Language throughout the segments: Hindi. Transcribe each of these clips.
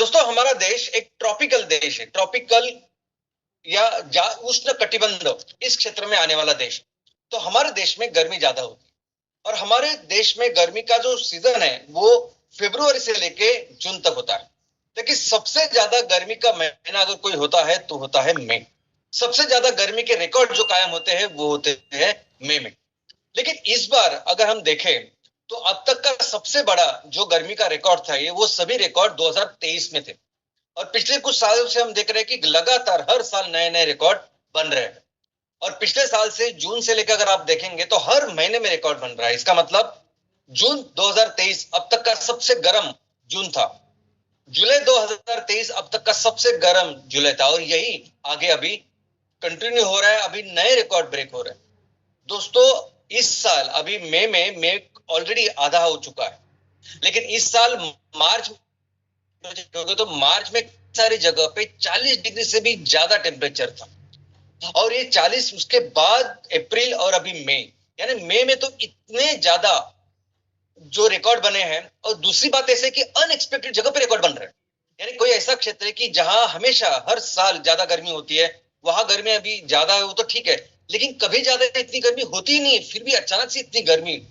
दोस्तों, हमारा देश एक ट्रॉपिकल देश है। ट्रॉपिकल या उष्ण कटिबंध इस क्षेत्र में आने वाला देश। तो हमारे देश में गर्मी ज्यादा होती है और हमारे देश में गर्मी का जो सीजन है वो फरवरी से लेके जून तक होता है। लेकिन सबसे ज्यादा गर्मी का महीना अगर कोई होता है तो होता है मई। सबसे ज्यादा गर्मी के रिकॉर्ड जो कायम होते हैं वो होते हैं मई में। लेकिन इस बार अगर हम देखें तो अब तक का सबसे बड़ा जो गर्मी का रिकॉर्ड था, ये वो सभी रिकॉर्ड 2023 में थे। और पिछले कुछ सालों से हम देख रहे हैं कि लगातार हर साल नए नए रिकॉर्ड बन रहे हैं। और पिछले साल से जून से लेकर अगर आप देखेंगे तो हर महीने में रिकॉर्ड बन रहा है। इसका मतलब जून 2023 अब तक का सबसे गर्म जून था। जुलाई 2023 अब तक का सबसे गर्म जुलाई था और यही आगे अभी कंटिन्यू हो रहा है। अभी नए रिकॉर्ड ब्रेक हो रहे हैं। दोस्तों, इस साल अभी मई ऑलरेडी आधा हो चुका है। लेकिन इस साल मार्च तो मार्च में सारी जगह पे 40 डिग्री से भी ज्यादा टेम्परेचर था। और ये 40 उसके बाद अप्रैल और अभी मई, यानी मई में तो इतने ज्यादा जो रिकॉर्ड बने हैं। और दूसरी बात ऐसे कि अनएक्सपेक्टेड जगह पे रिकॉर्ड बन रहे हैं। यानी कोई ऐसा क्षेत्र है कि जहां हमेशा हर साल ज्यादा गर्मी होती है, वहां गर्मी अभी ज्यादा है वो तो ठीक है, लेकिन कभी ज्यादा इतनी गर्मी होती ही नहीं, फिर भी अचानक से इतनी गर्मी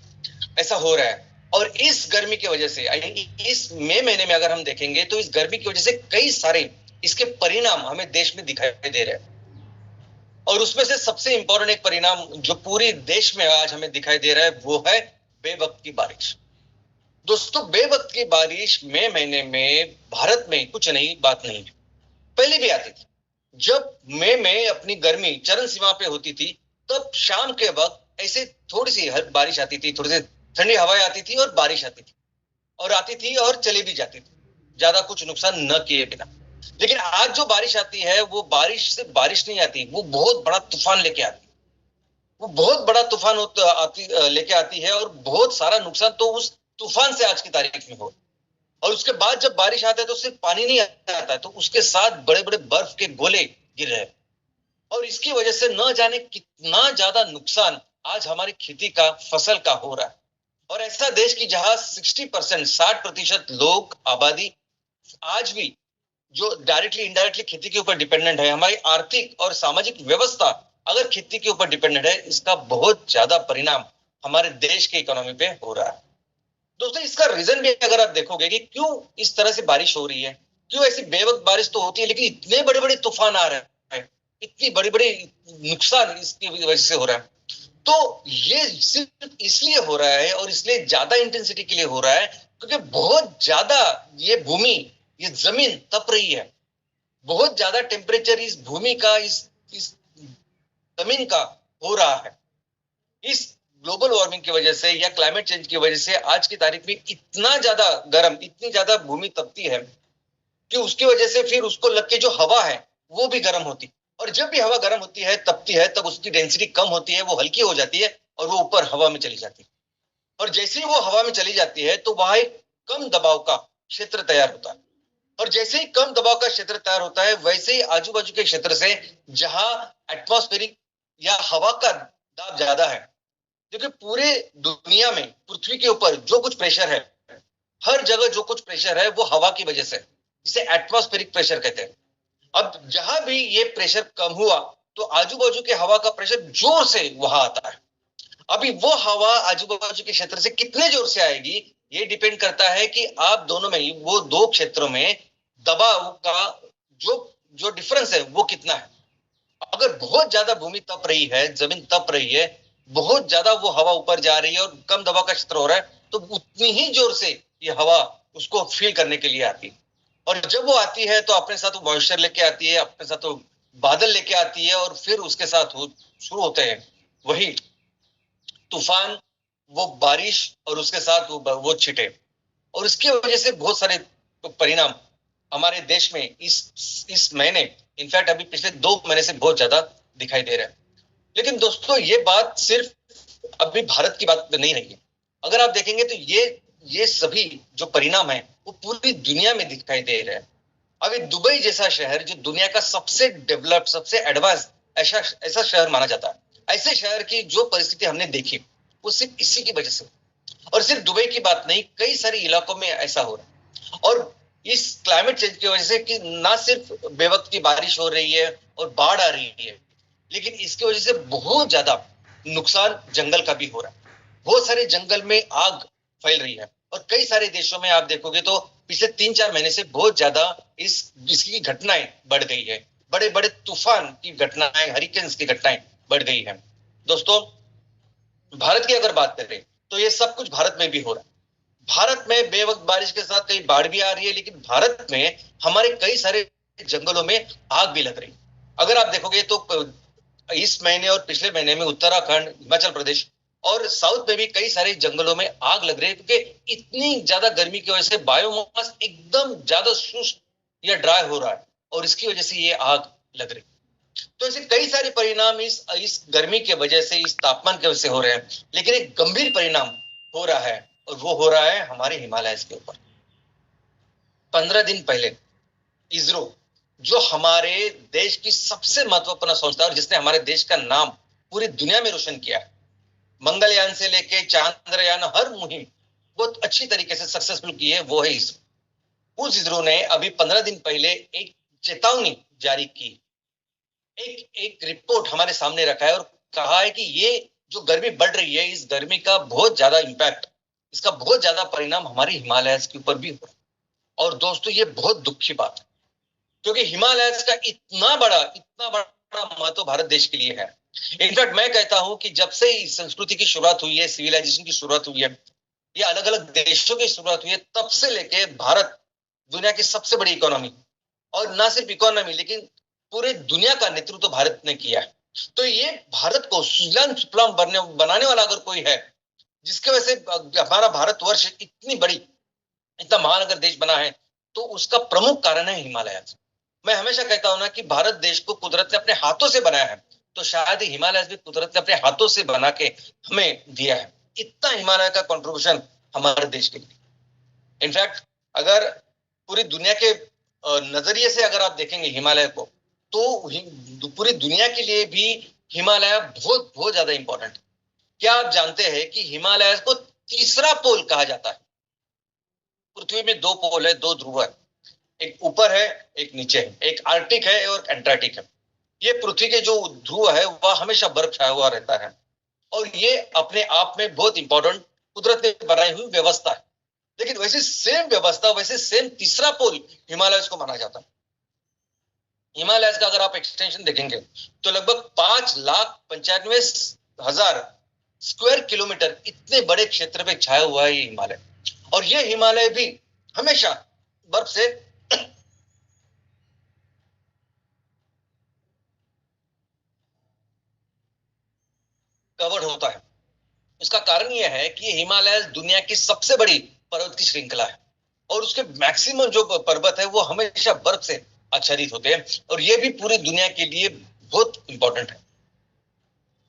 ऐसा हो रहा है। और इस गर्मी की वजह से इस मई महीने में अगर हम देखेंगे तो इस गर्मी की वजह से कई सारे इसके परिणाम हमें देश में दिखाई दे रहे हैं। और उसमें से सबसे इंपॉर्टेंट एक परिणाम जो पूरे देश में आज हमें दिखाई दे रहा है वो है बेवक्त की बारिश। दोस्तों, बेवक्त की बारिश मई महीने में भारत में कुछ नई बात नहीं है, पहले भी आती थी। जब मई में अपनी गर्मी चरम सीमा पे होती थी तब शाम के वक्त ऐसे थोड़ी सी बारिश आती थी, थोड़ी सी ठंडी हवाएं आती थी और बारिश आती थी और चली भी जाती थी, ज्यादा कुछ नुकसान न किए बिना। लेकिन आज जो बारिश आती है वो बारिश से बारिश नहीं आती, वो बहुत बड़ा तूफान लेके आती है। वो बहुत बड़ा तूफान लेके आती है और बहुत सारा नुकसान तो उस तूफान से आज की तारीख में हो। और उसके बाद जब बारिश आता है तो सिर्फ पानी नहीं आता है, तो उसके साथ बड़े बड़े बर्फ के गोले गिर रहे हैं। और इसकी वजह से न जाने कितना ज्यादा नुकसान आज हमारी खेती का फसल का हो रहा है। और ऐसा देश की जहां 60%, 60% लोग आबादी आज भी जो डायरेक्टली इनडायरेक्टली खेती के ऊपर डिपेंडेंट है, हमारी आर्थिक और सामाजिक व्यवस्था अगर खेती के ऊपर डिपेंडेंट है, इसका बहुत ज्यादा परिणाम हमारे देश के इकोनॉमी पे हो रहा है। दोस्तों, इसका रीजन भी अगर आप देखोगे कि क्यों इस तरह से बारिश हो रही है, क्यों ऐसी बेवक्त बारिश तो होती है लेकिन इतने बड़े बड़े तूफान आ रहे हैं, इतनी बड़ी बड़ी नुकसान इसकी वजह से हो रहा है। तो ये सिर्फ इसलिए हो रहा है और इसलिए ज्यादा इंटेंसिटी के लिए हो रहा है क्योंकि बहुत ज्यादा ये भूमि, ये जमीन तप रही है। बहुत ज्यादा टेम्परेचर इस भूमि का, इस जमीन का हो रहा है। इस ग्लोबल वार्मिंग की वजह से या क्लाइमेट चेंज की वजह से आज की तारीख में इतना ज्यादा गर्म, इतनी ज्यादा भूमि तपती है कि उसकी वजह से फिर उसको लग के जो हवा है वो भी गर्म होती। और जब भी हवा गर्म होती है, तपती है, तब उसकी डेंसिटी कम होती है, वो हल्की हो जाती है और वो ऊपर हवा में चली जाती है। और जैसे ही वो हवा में चली जाती है तो वहां एक कम दबाव का क्षेत्र तैयार होता है। और जैसे ही कम दबाव का क्षेत्र तैयार होता है वैसे ही आजू बाजू के क्षेत्र से जहां एटमॉस्फेरिक या हवा का दाब ज्यादा है, क्योंकि पूरे दुनिया में पृथ्वी के ऊपर जो कुछ प्रेशर है, हर जगह जो कुछ प्रेशर है वो हवा की वजह से, जिसे एटमॉस्फेरिक प्रेशर कहते हैं। अब जहां भी ये प्रेशर कम हुआ तो आजू बाजू के हवा का प्रेशर जोर से वहां आता है। अभी वो हवा आजू बाजू के क्षेत्र से कितने जोर से आएगी ये डिपेंड करता है कि आप दोनों में, वो दो क्षेत्रों में दबाव का जो जो डिफरेंस है वो कितना है। अगर बहुत ज्यादा भूमि तप रही है, जमीन तप रही है, बहुत ज्यादा वो हवा ऊपर जा रही है और कम दबाव का क्षेत्र हो रहा है, तो उतनी ही जोर से ये हवा उसको फील करने के लिए आती है। और जब वो आती है तो अपने साथ वो मॉइस्चर लेके आती है, अपने साथ वो बादल लेके आती है और फिर उसके साथ शुरू होते हैं वही तूफान, वो बारिश और उसके साथ वो छिटे। और इसकी वजह से बहुत सारे परिणाम हमारे देश में इस महीने, इनफैक्ट अभी पिछले 2 महीने से बहुत ज्यादा दिखाई दे रहा है। लेकिन दोस्तों, ये बात सिर्फ अभी भारत की बात नहीं रही है। अगर आप देखेंगे तो ये सभी जो परिणाम है वो पूरी दुनिया में दिखाई दे रहे हैं। अभी दुबई जैसा शहर जो दुनिया का सबसे डेवलप्ड, सबसे एडवांस ऐसा शहर माना जाता है, ऐसे शहर की जो परिस्थिति हमने देखी वो सिर्फ इसी की वजह से। और सिर्फ दुबई की बात नहीं, कई सारे इलाकों में ऐसा हो रहा है। और इस क्लाइमेट चेंज की वजह से कि ना सिर्फ बेवक्त की बारिश हो रही है और बाढ़ आ रही है, लेकिन इसकी वजह से बहुत ज्यादा नुकसान जंगल का भी हो रहा है। बहुत सारे जंगल में आग फैल रही है और कई सारे देशों में आप देखोगे तो पिछले 3-4 महीने से बहुत ज्यादा इसकी घटनाएं बढ़ गई है। बड़े बड़े तूफान की घटनाएं, हरिकेन्स की घटनाएं बढ़ गई है। दोस्तों, भारत की अगर बात करें तो ये सब कुछ भारत में भी हो रहा है। भारत में बेवक्त बारिश के साथ कई बाढ़ भी आ रही है, लेकिन भारत में हमारे कई सारे जंगलों में आग भी लग रही है। अगर आप देखोगे तो इस महीने और पिछले महीने में उत्तराखंड, हिमाचल प्रदेश और साउथ में भी कई सारे जंगलों में आग लग रही है, क्योंकि इतनी ज्यादा गर्मी की वजह से बायोमास एकदम ज्यादा शुष्क या ड्राई हो रहा है और इसकी वजह से ये आग लग रही है। तो ऐसे कई सारे परिणाम इस गर्मी की वजह से, इस तापमान की वजह से हो रहे हैं, लेकिन एक गंभीर परिणाम हो रहा है और वो हो रहा है हमारे हिमालय के ऊपर। 15 दिन पहले इसरो, जो हमारे देश की सबसे महत्वपूर्ण संस्था और जिसने हमारे देश का नाम पूरी दुनिया में रोशन किया है, मंगलयान से लेके चांद्रयान, हर मुहिम बहुत अच्छी तरीके से सक्सेसफुल की है, वो है इसरो। उस इसरो ने अभी 15 दिन पहले एक चेतावनी जारी की, एक रिपोर्ट हमारे सामने रखा है और कहा है कि ये जो गर्मी बढ़ रही है, इस गर्मी का बहुत ज्यादा इम्पैक्ट, इसका बहुत ज्यादा परिणाम हमारे हिमालय के ऊपर भी हो रहा है। और दोस्तों, ये बहुत दुख की बात है, क्योंकि हिमालय का इतना बड़ा महत्व भारत देश के लिए है। इनफैक्ट मैं कहता हूं कि जब से इस संस्कृति की शुरुआत हुई है, सिविलाइजेशन की शुरुआत हुई है, या अलग अलग देशों की शुरुआत हुई है, तब से लेके भारत दुनिया की सबसे बड़ी इकोनॉमी, और ना सिर्फ इकोनॉमी लेकिन पूरे दुनिया का नेतृत्व तो भारत ने किया है। तो ये भारत को सुजलाम सुफलाम बनाने वाला अगर कोई है, जिसके वजह से हमारा भारतवर्ष इतनी बड़ी, इतना महान अगर देश बना है, तो उसका प्रमुख कारण है हिमालय। मैं हमेशा कहता हूं ना कि भारत देश को कुदरत ने अपने हाथों से बनाया है, तो शायद हिमालय भी कुदरत ने अपने हाथों से बना के हमें दिया है। इतना हिमालय का कंट्रीब्यूशन हमारे देश के लिए। इनफैक्ट अगर पूरी दुनिया के नजरिए से अगर आप देखेंगे हिमालय को, तो पूरी दुनिया के लिए भी हिमालय बहुत बहुत ज्यादा इंपॉर्टेंट है। क्या आप जानते हैं कि हिमालय को तीसरा पोल कहा जाता है? पृथ्वी में 2 पोल है, 2 ध्रुव है, एक ऊपर है, एक नीचे है, एक आर्कटिक है और एंटार्क्टिक है। ये पृथ्वी के जो ध्रुव है वह हमेशा बर्फ छाया हुआ रहता है और ये अपने आप में बहुत इंपॉर्टेंट कुदरत ने बनाई हुई व्यवस्था है। लेकिन वैसे सेम व्यवस्था, वैसे सेम तीसरा पोल हिमालय को माना जाता है। हिमालय का अगर आप एक्सटेंशन देखेंगे तो लगभग 5,95,000 स्क्वायर किलोमीटर इतने बड़े क्षेत्र पे छाया हुआ है ये हिमालय। और ये हिमालय भी हमेशा बर्फ से कवर्ड होता है। उसका कारण यह है कि हिमालय दुनिया की सबसे बड़ी पर्वत की श्रृंखला है और उसके मैक्सिमम जो पर्वत है वो हमेशा बर्फ से आच्छादित होते हैं और ये भी पूरी दुनिया के लिए बहुत इंपॉर्टेंट है।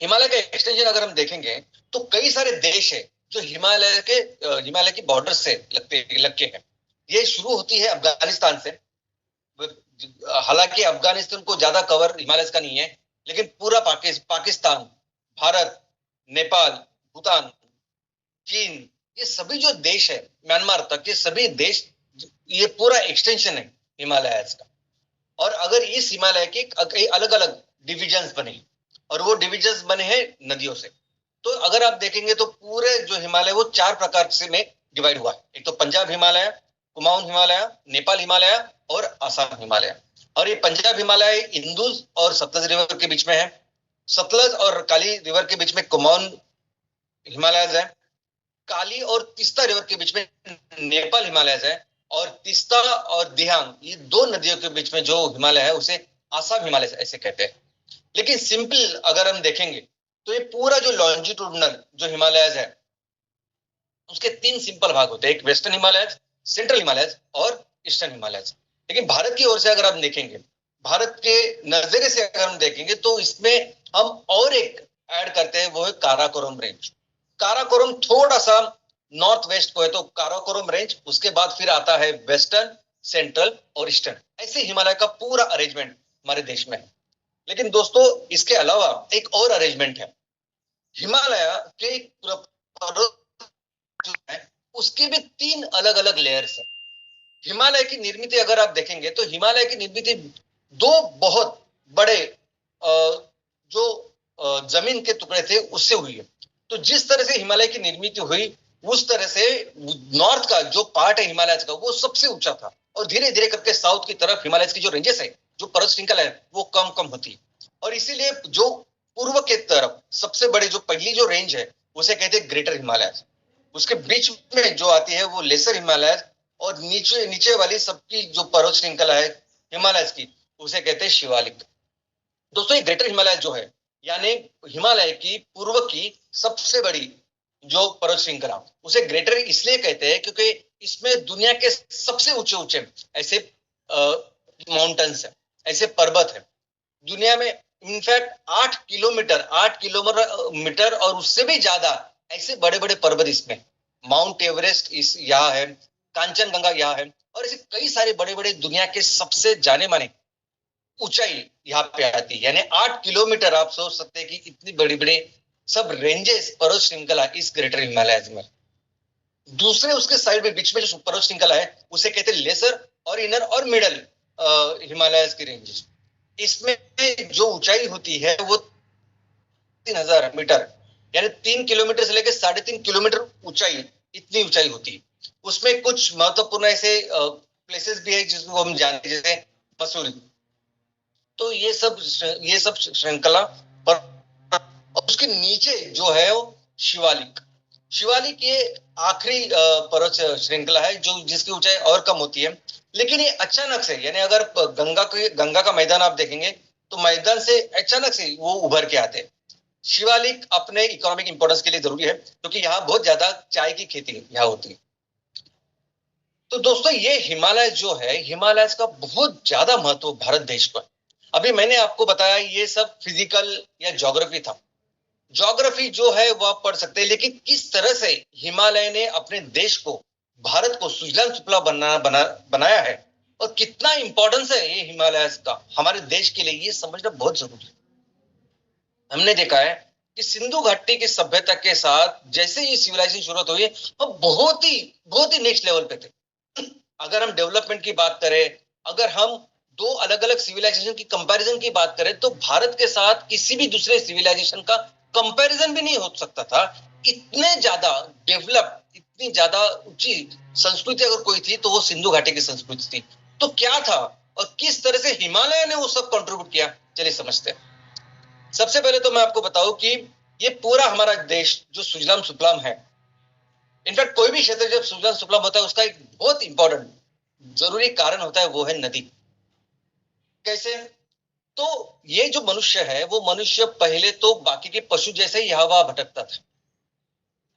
हिमालय का एक्सटेंशन अगर हम देखेंगे तो कई सारे देश है जो हिमालय की बॉर्डर से लग के हैं। ये शुरू होती है अफगानिस्तान से। हालांकि अफगानिस्तान को ज्यादा कवर हिमालय का नहीं है, लेकिन पूरा पाकिस्तान, भारत, नेपाल, भूटान, चीन, ये सभी जो देश है, म्यांमार तक के सभी देश, ये पूरा एक्सटेंशन है हिमालय का। और अगर इस हिमालय के अलग अलग डिविजन्स बने और वो डिविजन्स बने हैं नदियों से, तो अगर आप देखेंगे तो पूरे जो हिमालय वो 4 प्रकार से में डिवाइड हुआ है। एक तो पंजाब हिमालय, कुमाऊन हिमालय, नेपाल हिमालय और आसाम हिमालय। और ये पंजाब हिमालय इंदुज और सतलज रिवर के बीच में है। सतलज और काली रिवर के बीच में कुमाऊन हिमालय है। काली और तीस्ता रिवर के बीच में नेपाल हिमालय है। और तीस्ता और दिहांग, ये 2 नदियों के बीच में जो हिमालय है उसे आसाम हिमालय ऐसे कहते हैं। लेकिन सिंपल अगर हम देखेंगे तो ये पूरा जो लॉन्जिट्यूडनल जो हिमालय है उसके 3 सिंपल भाग होते हैं, एक वेस्टर्न हिमालय, सेंट्रल हिमालय और ईस्टर्न हिमालय। लेकिन भारत की ओर से अगर आप देखेंगे, भारत के नजरिए से अगर हम देखेंगे तो इसमें हम और एक ऐड करते हैं, वो है काराकोरम रेंज। काराकोरम थोड़ा सा नॉर्थ वेस्ट को है, तो काराकोरम रेंज, उसके बाद फिर आता है वेस्टर्न, सेंट्रल और ईस्टर्न। ऐसे हिमालय का पूरा अरेंजमेंट हमारे देश में है। लेकिन दोस्तों, इसके अलावा एक और अरेंजमेंट है। हिमालय के जो है उसके भी 3 अलग अलग लेयर्स है। हिमालय की निर्मित अगर आप देखेंगे तो हिमालय की निर्मित दो बहुत बड़े जो जमीन के टुकड़े थे उससे हुई है। तो जिस तरह से हिमालय की निर्मित हुई उस तरह से नॉर्थ का जो पार्ट है हिमालय का वो सबसे ऊंचा था, और धीरे धीरे करके साउथ की तरफ हिमालय की जो रेंजेस है, जो पर्वत श्रृंखला है, वो कम कम होती है। और इसीलिए जो पूर्व के तरफ सबसे बड़ी जो पहली जो रेंज है उसे कहते हैं ग्रेटर हिमालय, उसके बीच में जो आती है वो लेसर हिमालय, और नीचे नीचे वाली सबकी जो पर्वत श्रृंखला है हिमालय की उसे कहते हैं शिवालिक। दोस्तों ये ग्रेटर हिमालय जो है यानी हिमालय की पूर्व की सबसे बड़ी जो पर्वत श्रृंखला उसे ग्रेटर इसलिए कहते हैं क्योंकि इसमें दुनिया के सबसे ऊंचे ऊंचे ऐसे माउंटेन्स है, ऐसे पर्वत है दुनिया में। इनफैक्ट 8 किलोमीटर और उससे भी ज्यादा ऐसे बड़े बड़े पर्वत इसमें, माउंट एवरेस्ट इस यहाँ है, कांचनजंगा यहाँ है, और ऐसे कई सारे बड़े बड़े दुनिया के सबसे जाने माने ऊंचाई यहाँ पे आती है। यानी 8 किलोमीटर आप सोच सकते हैं कि इतनी बड़ी बड़ी सब रेंजेस पर्वत श्रृंखला इस ग्रेटर हिमालय में। दूसरे उसके साइड में बीच में जो पर्वत श्रृंखला है उसे कहते हैं लेसर और इनर और मिडल हिमालय की रेंजेस। इसमें जो ऊंचाई होती है वो 3000 मीटर यानी 3 किलोमीटर से लेकर 3.5 किलोमीटर ऊंचाई, इतनी ऊंचाई होती है। उसमें कुछ महत्वपूर्ण ऐसे प्लेसेस भी है जिसको हम जानते हैं जैसे मसूरी। तो ये सब श्रृंखला पर उसके नीचे जो है वो शिवालिक। शिवालिक ये आखिरी पर्वत श्रृंखला है जो जिसकी ऊंचाई और कम होती है, लेकिन ये अचानक से यानी अगर गंगा का मैदान आप देखेंगे तो मैदान से अचानक से वो उभर के आते हैं। शिवालिक अपने इकोनॉमिक इंपोर्टेंस के लिए जरूरी है क्योंकि यहाँ बहुत ज्यादा चाय की खेती यहाँ होती है। तो दोस्तों ये हिमालय जो है हिमालय का बहुत ज्यादा महत्व भारत देश पर। अभी मैंने आपको बताया ये सब फिजिकल या ज्योग्राफी था। ज्योग्राफी जो है वो आप पढ़ सकते हैं, लेकिन किस तरह से हिमालय ने अपने देश को, भारत को सुजलाम सुफलाम बनाया है और कितना इंपॉर्टेंस है ये हिमालय का हमारे देश के लिए, ये समझना बहुत जरूरी है। हमने देखा है कि सिंधु घाटी की सभ्यता के साथ जैसे ये सिविलाइजेशन शुरू हुई है वो बहुत ही नेक्स्ट लेवल पे थे। अगर हम डेवलपमेंट की बात करें, अगर हम दो अलग अलग सिविलाइजेशन की कंपैरिजन की बात करें तो भारत के साथ किसी भी दूसरे सिविलाइजेशन का कंपैरिजन भी नहीं हो सकता था। इतने ज्यादा डेवलप, इतनी ज्यादा ऊंची संस्कृति अगर कोई थी तो वो सिंधु घाटी की संस्कृति थी। तो क्या था और किस तरह से हिमालय ने वो सब कंट्रीब्यूट किया, चलिए समझते हैं। सबसे पहले तो मैं आपको बताऊं कि ये पूरा हमारा देश जो सुजलाम सुफलाम है, इनफैक्ट कोई भी क्षेत्र जब सुजलाम सुफलाम होता है उसका एक बहुत इंपॉर्टेंट जरूरी कारण होता है, वो है नदी। कैसे? तो ये जो मनुष्य है वो मनुष्य पहले तो बाकी के पशु जैसे ही यहाँ वहां भटकता था।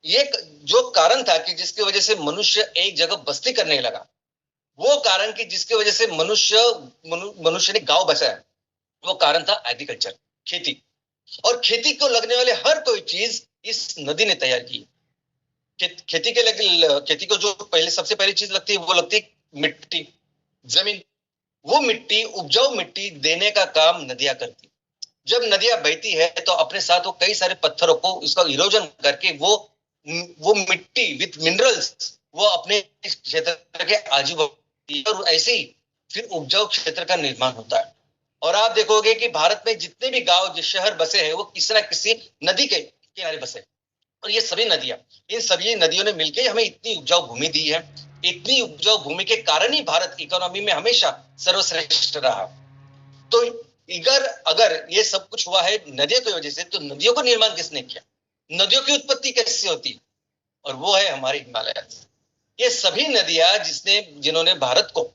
ये जो कारण था कि जिसकी वजह से मनुष्य एक जगह बस्ती करने लगा, वो कारण कि जिसकी वजह से मनुष्य ने गांव बसाया, वो कारण था एग्रीकल्चर, खेती। और खेती को लगने वाले हर कोई चीज इस नदी ने तैयार की। खेती को जो पहले सबसे पहली चीज लगती है वो लगती है मिट्टी, जमीन। वो मिट्टी, उपजाऊ मिट्टी देने का काम नदियां करती। जब नदियां बहती है तो अपने साथ वो कई सारे पत्थरों को उसका इरोजन करके वो मिट्टी विथ मिनरल्स वो अपने क्षेत्र के आजू बाजू, और ऐसे ही फिर उपजाऊ क्षेत्र का निर्माण होता है। और आप देखोगे कि भारत में जितने भी गांव, शहर बसे हैं वो किसी न किसी नदी के किनारे बसे। और ये सभी नदियां, इन सभी नदियों ने मिलकर हमें इतनी उपजाऊ भूमि दी है। इतनी उपजाऊ भूमि के कारण ही भारत इकोनॉमी में हमेशा सर्वश्रेष्ठ रहा। तो अगर ये सब कुछ हुआ है नदियों की वजह से, तो नदियों का निर्माण किसने किया, नदियों की उत्पत्ति कैसे होती, और वो है हमारे हिमालय। ये सभी नदियां जिन्होंने भारत को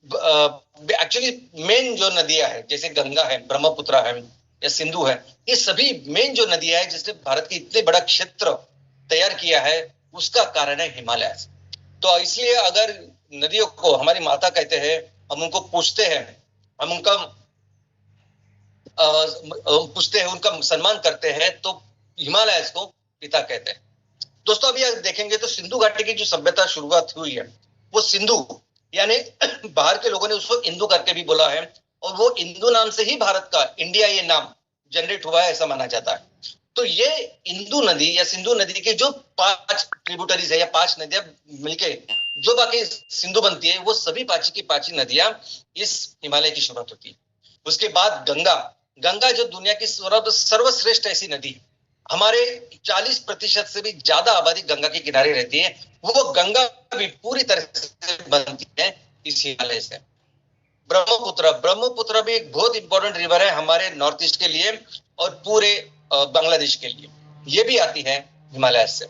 एक्चुअली मेन जो नदियां है जैसे गंगा है, ब्रह्मपुत्र है या सिंधु है, ये सभी मेन जो नदियां है जिसने भारत की इतने बड़ा क्षेत्र तैयार किया है, उसका कारण है हिमालय। तो इसलिए अगर नदियों को हमारी माता कहते हैं, हम उनको पूछते हैं, हम उनका पूछते हैं, उनका सम्मान करते हैं, तो हिमालय को पिता कहते हैं। दोस्तों अभी देखेंगे तो सिंधु घाटी की जो सभ्यता शुरुआत हुई है वो सिंधु यानी बाहर के लोगों ने उसको इंदु करके भी बोला है, और वो इंदु नाम से ही भारत का इंडिया ये नाम जनरेट हुआ है ऐसा माना जाता है। तो ये इंदु नदी या सिंधु नदी के जो 5 ट्रिब्यूटरीज है या 5 नदियां मिलके जो बाकी सिंधु बनती है, वो सभी पाची की पाची नदियां इस हिमालय की शुरुआत होती है। उसके बाद गंगा, गंगा जो दुनिया की सर्वश्रेष्ठ ऐसी नदी है, हमारे 40% से भी ज्यादा आबादी गंगा के किनारे रहती है, वो गंगा भी पूरी तरह से बनती है इस हिमालय से। ब्रह्मपुत्र, ब्रह्मपुत्र भी एक बहुत इंपॉर्टेंट रिवर है हमारे नॉर्थ ईस्ट के लिए और पूरे बांग्लादेश के लिए, ये भी आती है हिमालय से।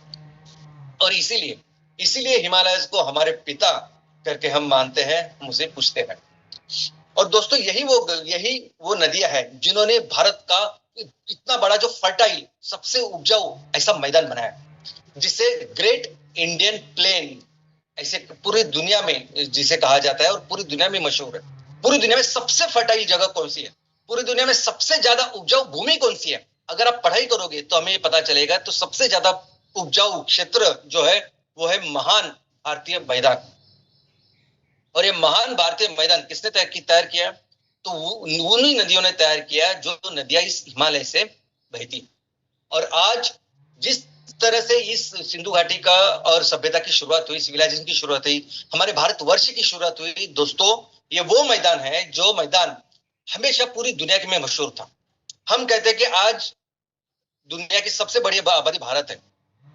और इसीलिए इसीलिए हिमालय को हमारे पिता करके हम मानते हैं, हम उसे पूछते हैं। और दोस्तों यही वो नदियां हैं जिन्होंने भारत का इतना बड़ा जो फर्टाइल, सबसे उपजाऊ ऐसा मैदान बनाया, जिसे ग्रेट इंडियन प्लेन ऐसे पूरी दुनिया में जिसे कहा जाता है और पूरी दुनिया में मशहूर है। पूरी दुनिया में सबसे फर्टाइल जगह कौन सी है, पूरी दुनिया में सबसे ज्यादा उपजाऊ भूमि कौन सी है, अगर आप पढ़ाई करोगे तो हमें ये पता चलेगा। तो सबसे ज्यादा उपजाऊ क्षेत्र जो है वो है महान भारतीय मैदान। और ये महान भारतीय मैदान किसने तैयार किया? तो उन्हीं नदियों ने तैयार किया जो नदियां इस हिमालय से बहती। और आज जिस तरह से इस सिंधु घाटी का और सभ्यता की शुरुआत हुई, सिविलाइजेशन की शुरुआत हुई, हमारे भारतवर्ष की शुरुआत हुई, दोस्तों ये वो मैदान है जो मैदान हमेशा पूरी दुनिया में मशहूर था। हम कहते हैं कि आज दुनिया की सबसे बड़ी आबादी भारत है,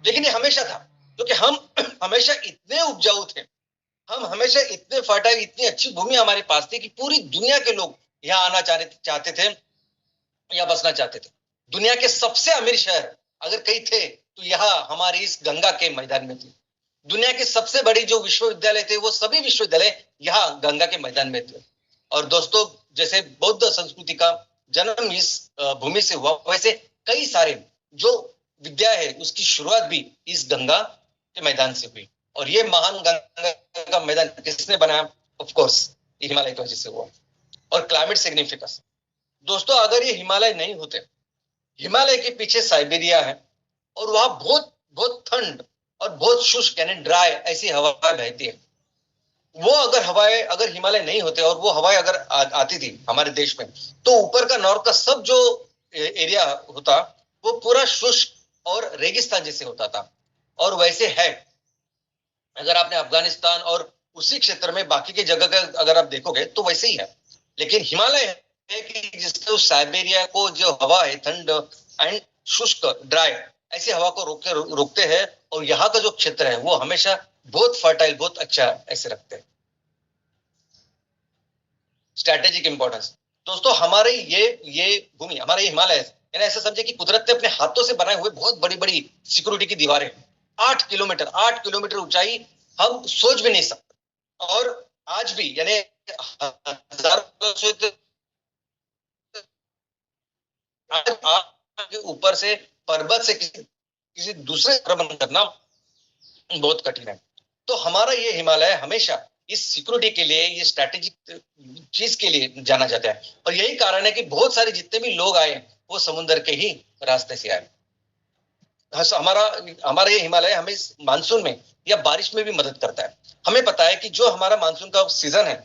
लेकिन ये हमेशा था क्योंकि हम हमेशा इतने उपजाऊ थे, हम हमेशा इतने फर्टाइल, इतनी अच्छी भूमि हमारे पास थी कि पूरी दुनिया के लोग यहाँ आना चाहते थे या बसना चाहते थे। दुनिया के सबसे अमीर शहर अगर कहीं थे तो यहाँ हमारी इस गंगा के मैदान में थे। दुनिया के सबसे बड़ी जो विश्वविद्यालय थे वो सभी विश्वविद्यालय यहाँ गंगा के मैदान में थे। और दोस्तों जैसे बौद्ध संस्कृति का जन्म इस भूमि से हुआ, वैसे कई सारे जो विद्या है उसकी शुरुआत भी इस गंगा के मैदान से हुई। और ये महान गंगा का मैदान किसने बनाया? ऑफ कोर्स ये हिमालय की वजह से हुआ। और क्लाइमेट सिग्निफिकेंस, दोस्तों अगर ये हिमालय नहीं होते, हिमालय के पीछे साइबेरिया है और वहां बहुत बहुत ठंड और बहुत शुष्क यानी ड्राई ऐसी हवाएं बहती है। वो अगर हिमालय नहीं होते और वो हवाएं अगर आती थी हमारे देश में, तो ऊपर का नॉर्थ का सब जो एरिया होता वो पूरा शुष्क और रेगिस्तान जैसे होता था। और वैसे है, अगर आपने अफगानिस्तान और उसी क्षेत्र में बाकी के जगह का अगर आप देखोगे तो वैसे ही है। लेकिन हिमालय है कि जिसको साइबेरिया को जो हवा है ठंड एंड शुष्क ड्राई ऐसी हवा को रोकते हैं और यहाँ का जो क्षेत्र है वो हमेशा बहुत फर्टाइल, बहुत अच्छा ऐसे रखते हैं। स्ट्रैटेजिक इंपॉर्टेंस, दोस्तों हमारे ये भूमि, हमारे हिमालय यानी ऐसा समझे कि कुदरत ने अपने हाथों से बनाए हुए बहुत बड़ी बड़ी सिक्योरिटी की दीवारें, 8 किलोमीटर ऊंचाई, हम सोच भी नहीं सकते। और आज भी यानी हजारों के ऊपर से पर्वत से किसी दूसरे आक्रमण करना बहुत कठिन है। तो हमारा ये हिमालय हमेशा इस सिक्योरिटी के लिए, ये स्ट्रैटेजिक चीज के लिए जाना जाता है। और यही कारण है कि बहुत सारे जितने भी लोग आए वो समुद्र के ही रास्ते से आए। हमारा ये हिमालय हमें मानसून में या बारिश में भी मदद करता है। हमें पता है कि जो हमारा मानसून का सीजन है,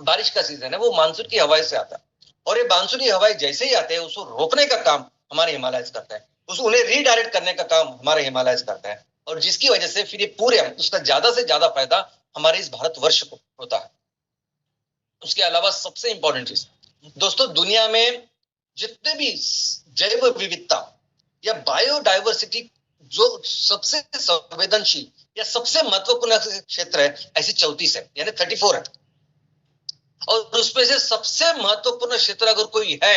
बारिश का सीजन है, वो मानसून की हवाएं से आता है। और ये मानसूनी हवाएं जैसे ही आते हैं उसको रोकने का काम हमारे हिमालय करता है, उन्हें रीडायरेक्ट करने का काम हमारे हिमालय करता है। और जिसकी वजह से फिर ये पूरे उसका ज्यादा से ज्यादा फायदा हमारे इस भारतवर्ष को होता है। उसके अलावा सबसे इंपॉर्टेंट चीज दोस्तों, दुनिया में जितने भी जैव विविधता या बायोडाइवर्सिटी जो सबसे संवेदनशील या सबसे महत्वपूर्ण क्षेत्र है, ऐसे 34 है यानी 34 है। और उसमें से सबसे महत्वपूर्ण क्षेत्र अगर कोई है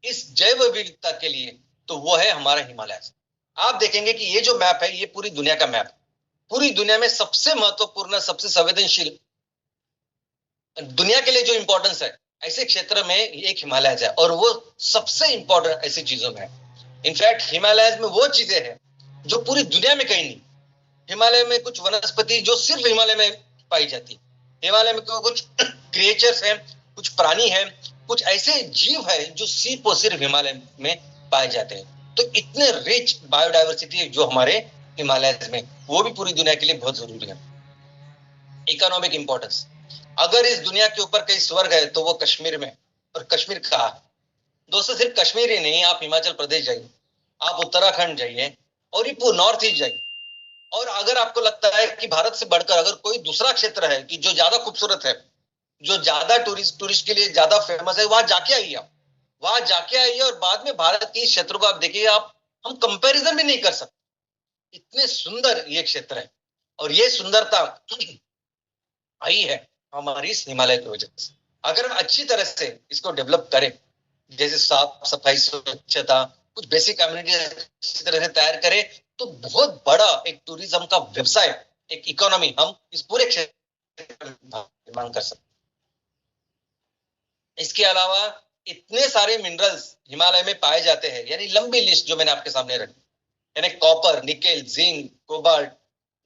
इस जैव विविधता के लिए तो वो है हमारा हिमालय। आप देखेंगे कि ये जो मैप है ये पूरी दुनिया का मैप, पूरी दुनिया में सबसे महत्वपूर्ण, सबसे संवेदनशील, दुनिया के लिए जो इंपॉर्टेंस है ऐसे क्षेत्र में एक हिमालय है। और वो सबसे इंपॉर्टेंट ऐसी चीजों में है। इनफैक्ट हिमालय में वो चीजें हैं जो पूरी दुनिया में कहीं नहीं। हिमालय में कुछ वनस्पति जो सिर्फ हिमालय में पाई जाती, हिमालय में कुछ क्रिएचर्स हैं, कुछ प्राणी हैं, कुछ ऐसे जीव है जो सिर्फ हिमालय में पाए जाते हैं। तो इतने रिच बायोडाइवर्सिटी जो हमारे हिमालय में, वो भी पूरी दुनिया के लिए बहुत जरूरी है। इकोनॉमिक इंपॉर्टेंस, अगर इस दुनिया के ऊपर कहीं स्वर्ग है तो वो कश्मीर में। और कश्मीर कहाँ? दोस्तों सिर्फ कश्मीर ही नहीं, आप हिमाचल प्रदेश जाइए, आप उत्तराखंड जाइए और ये नॉर्थ ईस्ट जाइए, और अगर आपको लगता है कि भारत से बढ़कर अगर कोई दूसरा क्षेत्र है कि जो ज्यादा खूबसूरत है, जो ज्यादा टूरिस्ट के लिए ज्यादा फेमस है, वहां जाके आइए आप, वहां जाके आइए और बाद में भारत के क्षेत्र को आप देखिए, आप हम कंपैरिजन भी नहीं कर सकते, इतने सुंदर ये क्षेत्र है। और ये सुंदरता आई है हमारी इस हिमालय की वजह से। अगर हम अच्छी तरह से इसको डेवलप करें, जैसे साफ सफाई, स्वच्छता, कुछ बेसिक कम्युनिटी अच्छी तरह से तैयार करें, तो बहुत बड़ा एक टूरिज्म का व्यवसाय, एक इकोनॉमी हम इस पूरे क्षेत्र में निर्माण कर सकते। इसके अलावा इतने सारे मिनरल्स हिमालय में पाए जाते हैं, यानी लंबी लिस्ट जो मैंने आपके सामने रखी, यानी copper, nickel, zinc, cobalt,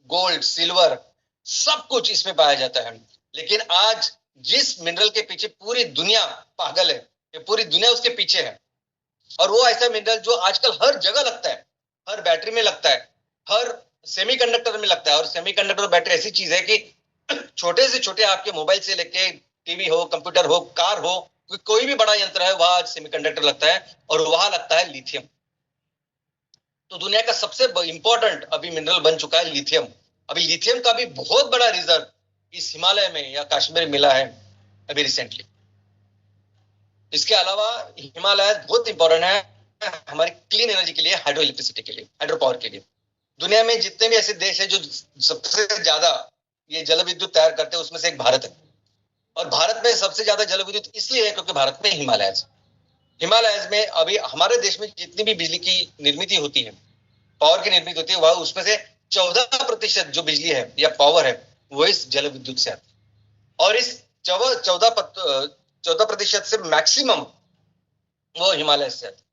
gold, silver, सब कुछ इसमें पाया जाता है। लेकिन आज जिस मिनरल के पीछे पूरी दुनिया पागल है, ये पूरी दुनिया उसके पीछे है, और वो ऐसा मिनरल जो आजकल हर जगह लगता है, हर बैटरी में लगता है, हर सेमीकंडक्टर में लगता है। और सेमीकंडक्टर बैटरी ऐसी चीज है कि छोटे से छोटे आपके मोबाइल से लेके टीवी हो, कंप्यूटर हो, कार हो, कोई भी बड़ा यंत्र है वहां सेमीकंडक्टर लगता है, और वहां लगता है लिथियम। तो दुनिया का सबसे इंपॉर्टेंट अभी मिनरल बन चुका है लिथियम। अभी लिथियम का भी बहुत बड़ा रिजर्व इस हिमालय में या कश्मीर में मिला है अभी रिसेंटली। इसके अलावा हिमालय बहुत इंपॉर्टेंट है हमारी क्लीन एनर्जी के लिए, हाइड्रो इलेक्ट्रिसिटी के लिए, हाइड्रो पावर के लिए। दुनिया में जितने भी ऐसे देश है जो सबसे ज्यादा ये जल विद्युत तैयार करते हैं, उसमें से एक भारत है। और भारत में सबसे ज्यादा जल विद्युत इसलिए है क्योंकि भारत में हिमालयस में अभी हमारे देश में जितनी भी बिजली की निर्मित होती है, पावर की निर्मित होती है, वह उसमें से 14% जो बिजली है या पावर है वो इस जल विद्युत से आती है। और इस 14% से मैक्सिमम वो हिमालय से आती है।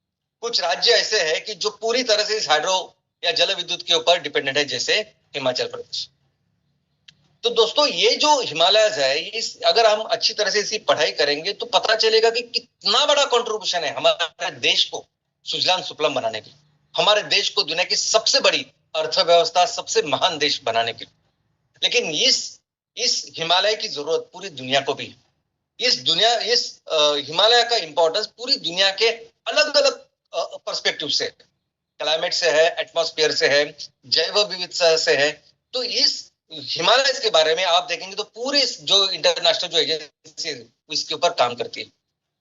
कुछ राज्य ऐसे हैं कि जो पूरी तरह से इस हाइड्रो या जल विद्युत के ऊपर डिपेंडेंट है, जैसे हिमाचल प्रदेश। तो दोस्तों ये जो हिमालयस है, इस अगर हम अच्छी तरह से इसकी पढ़ाई करेंगे तो पता चलेगा कि कितना बड़ा कंट्रीब्यूशन है हमारे देश को सुजलाम सुफलाम बनाने के लिए, हमारे देश को दुनिया की सबसे बड़ी अर्थव्यवस्था, सबसे महान देश बनाने के लिए। लेकिन इस हिमालय की जरूरत पूरी दुनिया को भी है। इस हिमालय का इंपॉर्टेंस पूरी दुनिया के अलग अलग पर्सपेक्टिव से, क्लाइमेट से है, एटमॉस्फेयर से है, जैव विविधता से है। तो इस हिमालय के बारे में आप देखेंगे तो पूरे जो इंटरनेशनल जो एजेंसी है इसके ऊपर काम करती है।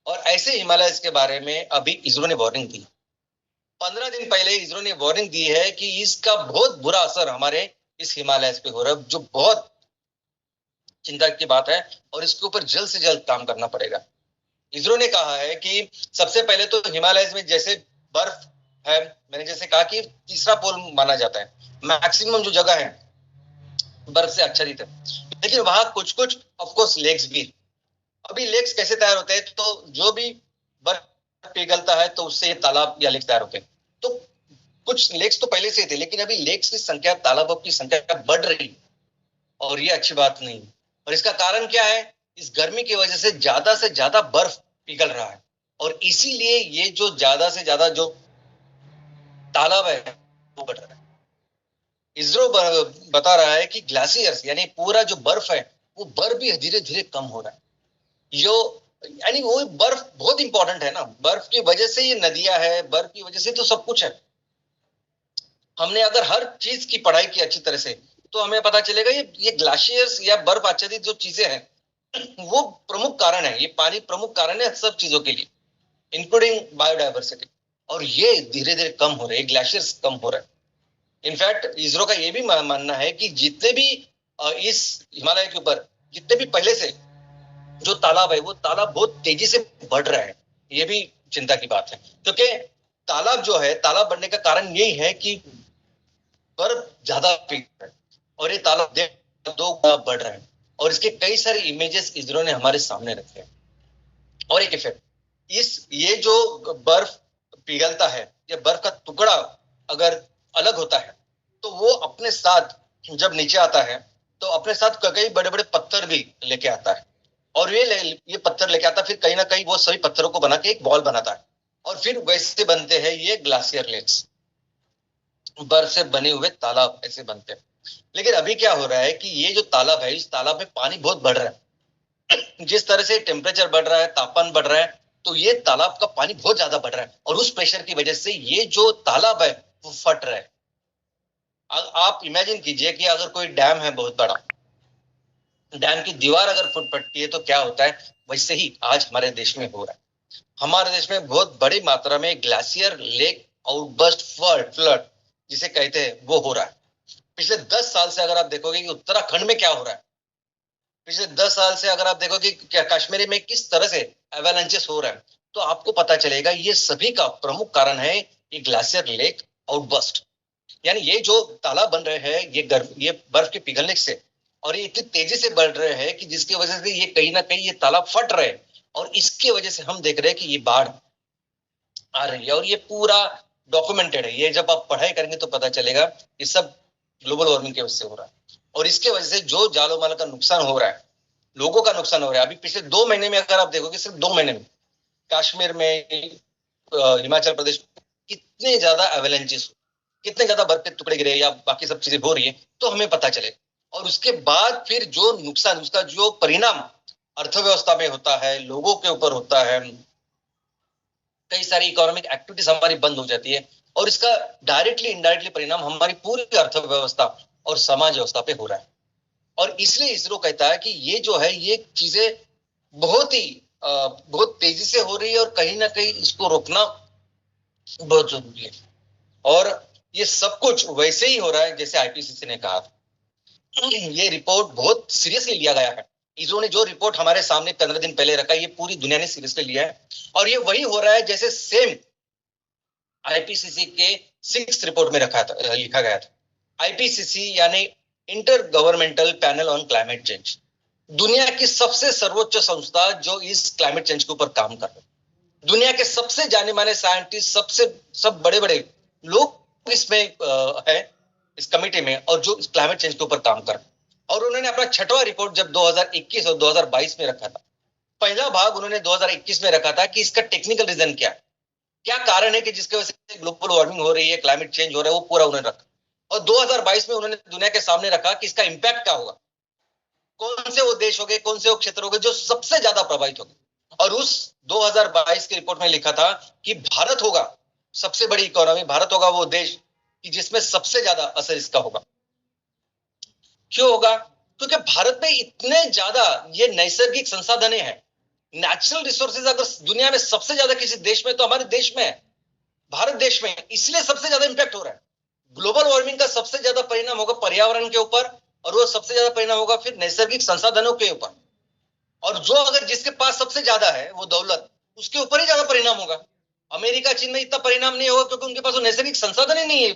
और ऐसे हिमालय के बारे में अभी इसरो ने वार्निंग दी, 15 दिन पहले इसरो ने वार्निंग दी है कि इसका बहुत बुरा असर हमारे इस हिमालय पे हो रहा है, जो बहुत चिंता की बात है, और इसके ऊपर जल्द से जल्द काम करना पड़ेगा। इसरो ने कहा है कि सबसे पहले तो हिमालय में जैसे बर्फ है, मैंने जैसे कहा कि तीसरा पोल माना जाता है, मैक्सिमम जो जगह है बर्फ से आच्छादित है, लेकिन वहां कुछ कुछ ऑफकोर्स लेक्स भी। अभी लेक्स कैसे तैयार होते हैं, तो जो भी बर्फ पिघलता है तो उससे ये तालाब या लेक्स तैयार होते हैं। तो कुछ लेक्स तो पहले से थे, लेकिन अभी लेक्स की संख्या, तालाबों की संख्या बढ़ रही, और ये अच्छी बात नहीं। और इसका कारण क्या है, इस गर्मी की वजह से ज्यादा बर्फ पिघल रहा है, और इसीलिए ये जो ज्यादा से ज्यादा जो तालाब है वो बढ़ रहा है। इसरो बता रहा है कि ग्लेशियर्स यानी पूरा जो बर्फ है वो बर्फ भी धीरे धीरे कम हो रहा है। यो यानी वो बर्फ बहुत इंपॉर्टेंट है ना, बर्फ की वजह से ये नदियां है, बर्फ की वजह से तो सब कुछ है। हमने अगर हर चीज की पढ़ाई की अच्छी तरह से, तो हमें पता चलेगा ये ग्लेशियर्स या बर्फ आच्छादित जो चीजें हैं वो प्रमुख कारण है, ये पानी प्रमुख कारण है सब चीजों के लिए, इंक्लूडिंग बायोडाइवर्सिटी। और ये धीरे धीरे कम हो रहे हैं, ग्लेशियर्स कम हो रहे हैं। इनफैक्ट इसरो का ये भी मानना है कि जितने भी इस हिमालय के ऊपर जितने भी पहले से जो तालाब है वो तालाब बहुत तेजी से बढ़ रहा है, ये भी चिंता की बात है। क्योंकि तालाब जो है, तालाब बढ़ने का कारण यही है कि बर्फ ज्यादा पिघल रहा है, और ये तालाब 2 गुना बढ़ रहा है। और इसके कई सारे इमेजेस इसरो ने हमारे सामने रखे हैं। और एक इफेक्ट, ये जो बर्फ पिघलता है, ये बर्फ का टुकड़ा अगर अलग होता है तो वो अपने साथ जब नीचे आता है तो अपने साथ कई बड़े बड़े पत्थर भी लेके आता है, और ये पत्थर लेके आता है, फिर कहीं ना कहीं वो सभी पत्थरों को बना के एक बॉल बनाता है, और फिर वैसे बनते हैं ये ग्लासियर लेक्स, बर्फ से बने हुए तालाब ऐसे बनते हैं। लेकिन अभी क्या हो रहा है कि ये जो तालाब है, इस तालाब में पानी बहुत बढ़ रहा है। जिस तरह से टेम्परेचर बढ़ रहा है, तापमान बढ़ रहा है, तो ये तालाब का पानी बहुत ज्यादा बढ़ रहा है, और उस प्रेशर की वजह से ये जो तालाब है वो फट रहा है। आप इमेजिन कीजिए कि अगर कोई डैम है बहुत बड़ा, डैम की दीवार अगर फूट पड़ती है तो क्या होता है, वैसे ही आज हमारे देश में हो रहा है। हमारे देश में बहुत बड़ी मात्रा में ग्लेशियर लेक आउटबर्स्ट फ्लड जिसे कहते हैं वो हो रहा है। पिछले 10 साल से अगर आप देखोगे कि उत्तराखंड में क्या हो रहा है, पिछले 10 साल से अगर आप देखोगे कि कश्मीर में किस तरह से एवेलेंचेस हो रहा है, तो आपको पता चलेगा ये सभी का प्रमुख कारण है ये ग्लेशियर लेक आउटबर्स्ट। यानी ये जो तालाब बन रहे हैं ये बर्फ के पिघलने से और ये इतनी तेजी से बढ़ रहे हैं कि जिसकी वजह से ये कहीं ना कहीं ये तालाब फट रहे हैं और इसकी वजह से हम देख रहे हैं कि ये बाढ़ आ रही है और ये पूरा डॉक्यूमेंटेड है। ये जब आप पढ़ाई करेंगे तो पता चलेगा ये सब ग्लोबल वार्मिंग की वजह से हो रहा है और इसके वजह से जो जानो माल का नुकसान हो रहा है, लोगों का नुकसान हो रहा है। अभी पिछले 2 महीने में अगर आप देखोगे, सिर्फ 2 महीने में कश्मीर में, हिमाचल प्रदेश में कितने ज्यादा एवेलेंचेस, कितने ज्यादा बर्फ के टुकड़े गिरे या बाकी सब चीजें हो रही है तो हमें पता चले। और उसके बाद फिर जो नुकसान, उसका जो परिणाम अर्थव्यवस्था में होता है, लोगों के ऊपर होता है, कई सारी इकोनॉमिक एक्टिविटीज हमारी बंद हो जाती है और इसका डायरेक्टली इनडायरेक्टली परिणाम हमारी पूरी अर्थव्यवस्था और समाज व्यवस्था पे हो रहा है। और इसलिए इसरो कहता है कि ये जो है ये चीजें बहुत तेजी से हो रही है और कहीं ना कहीं इसको रोकना बहुत जरूरी है। और ये सब कुछ वैसे ही हो रहा है जैसे आईपीसीसी ने कहा था। ये रिपोर्ट बहुत सीरियसली लिया गया है। इसरो ने जो रिपोर्ट हमारे सामने 15 दिन पहले रखा, ये पूरी दुनिया ने सीरियसली लिया है और ये वही हो रहा है जैसे सेम आईपीसीसी के 6th रिपोर्ट में लिखा गया था। आईपीसीसी यानी inter governmental panel on climate change, दुनिया की सबसे सर्वोच्च संस्था जो इस क्लाइमेट चेंज के ऊपर काम कर रहे हैं। दुनिया के सबसे जाने माने साइंटिस्ट, सब बड़े बड़े लोग इसमें है, इस कमिटी में, और जो इस क्लाइमेट चेंज के ऊपर काम कर रहे हैं। और उन्होंने अपना 6वां रिपोर्ट जब 2021 और 2022 में रखा था, पहला भाग उन्होंने 2021 में रखा था कि इसका टेक्निकल रीजन क्या कारण है कि जिसकी वजह से ग्लोबल वार्मिंग हो रही है, क्लाइमेट चेंज हो रहा है, वो पूरा उन्होंने रखा। और 2022 में उन्होंने दुनिया के सामने रखा कि इसका इंपैक्ट क्या होगा, कौन से वो देश हो गए, कौन से वो क्षेत्र हो गए जो सबसे ज्यादा प्रभावित हो गए। और उस 2022 की रिपोर्ट में लिखा था कि भारत होगा सबसे बड़ी इकोनॉमी, भारत होगा वो देश कि जिसमें सबसे ज्यादा असर इसका होगा। क्यों होगा? क्योंकि भारत में इतने ज्यादा ये नैसर्गिक संसाधन हैं, नेचुरल रिसोर्सेज अगर दुनिया में सबसे ज्यादा किसी देश में तो हमारे देश में है, भारत देश में, इसलिए सबसे ज्यादा इंपैक्ट हो रहा है। ग्लोबल वार्मिंग का सबसे ज्यादा परिणाम होगा पर्यावरण के ऊपर और वो सबसे ज्यादा परिणाम होगा फिर नैसर्गिक संसाधनों के ऊपर। और जो अगर जिसके पास सबसे ज्यादा है वो दौलत, उसके ऊपर ही ज्यादा परिणाम होगा। अमेरिका चीन में इतना परिणाम नहीं होगा क्योंकि उनके पास वो नैसर्गिक संसाधन ही नहीं है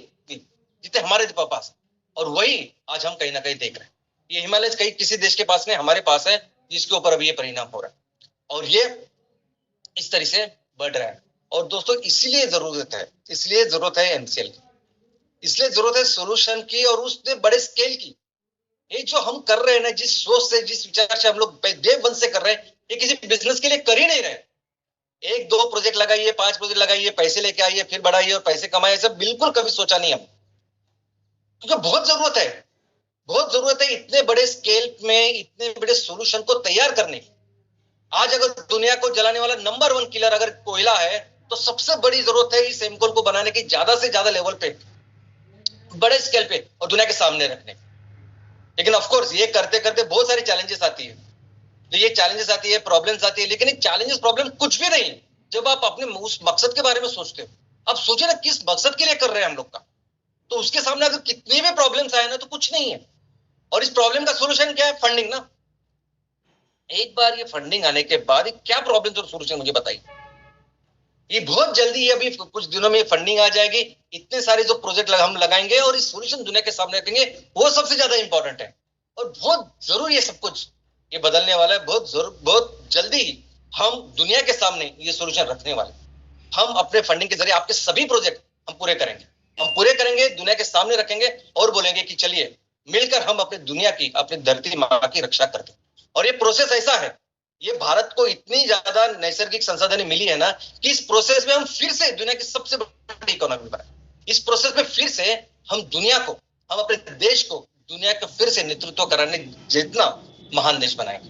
जितने हमारे पास। और वही आज हम कहीं ना कहीं देख रहे हैं। ये हिमालय कहीं किसी देश के पास नहीं, हमारे पास है, जिसके ऊपर अभी ये परिणाम हो रहा है और ये इस तरह से बढ़ रहा है। और दोस्तों इसलिए जरूरत है एमसीएल की, इसलिए जरूरत है सोल्यूशन की और उसने बड़े स्केल की। ये जो हम कर रहे हैं ना, जिस सोच से, जिस विचार से हम लोग डे वन से कर रहे हैं, ये किसी बिजनेस के लिए कर ही नहीं रहे। 1-2 प्रोजेक्ट लगाइए, 5 प्रोजेक्ट लगाइए, पैसे लेके आइए, फिर बढ़ाइए और पैसे कमाइए, सब बिल्कुल कभी सोचा नहीं हम। क्योंकि बहुत जरूरत है इतने बड़े स्केल में इतने बड़े सोल्यूशन को तैयार करने की। आज अगर दुनिया को जलाने वाला नंबर 1 किलर अगर कोयला है तो सबसे बड़ी जरूरत है इस एमकोल को बनाने की, ज्यादा से ज्यादा लेवल पे, बड़े स्केल पे और दुनिया के सामने रखने। लेकिन ऑफ कोर्स ये करते करते बहुत सारी चैलेंजेस आती है, तो ये चैलेंजेस आती है, प्रॉब्लम्स आती है, लेकिन चैलेंजेस प्रॉब्लम कुछ भी नहीं जब आप अपने उस मकसद के बारे में सोचते हो। अब सोचिए ना किस मकसद के लिए कर रहे हैं हम लोग का, तो उसके सामने अगर कितनी भी प्रॉब्लम्स आए ना तो कुछ नहीं है। और इस प्रॉब्लम का सोल्यूशन क्या है? फंडिंग ना। एक बार ये फंडिंग आने के बाद क्या प्रॉब्लम और सोल्यूशन मुझे बताइए। ये बहुत जल्दी, अभी कुछ दिनों में फंडिंग आ जाएगी, इतने सारे जो प्रोजेक्ट हम लगाएंगे और इस सोल्यूशन दुनिया के सामने रखेंगे, वो सबसे ज्यादा इंपॉर्टेंट है और बहुत जरूरी है। सब कुछ ये बदलने वाला है, बहुत जल्दी हम दुनिया के सामने ये सोल्यूशन रखने वाले। हम अपने फंडिंग के जरिए आपके सभी प्रोजेक्ट हम पूरे करेंगे, दुनिया के सामने रखेंगे और बोलेंगे कि चलिए मिलकर हम अपने दुनिया की, अपनी धरती माँ की रक्षा करते हैं। और ये प्रोसेस ऐसा है, ये भारत को इतनी ज्यादा नैसर्गिक संसाधन मिली है ना कि इस प्रोसेस में हम फिर से दुनिया की सबसे बड़ी इकोनॉमी बनाए। इस प्रोसेस में फिर से हम दुनिया को, हम अपने देश को दुनिया का फिर से नेतृत्व कराने जितना महान देश बनाएंगे।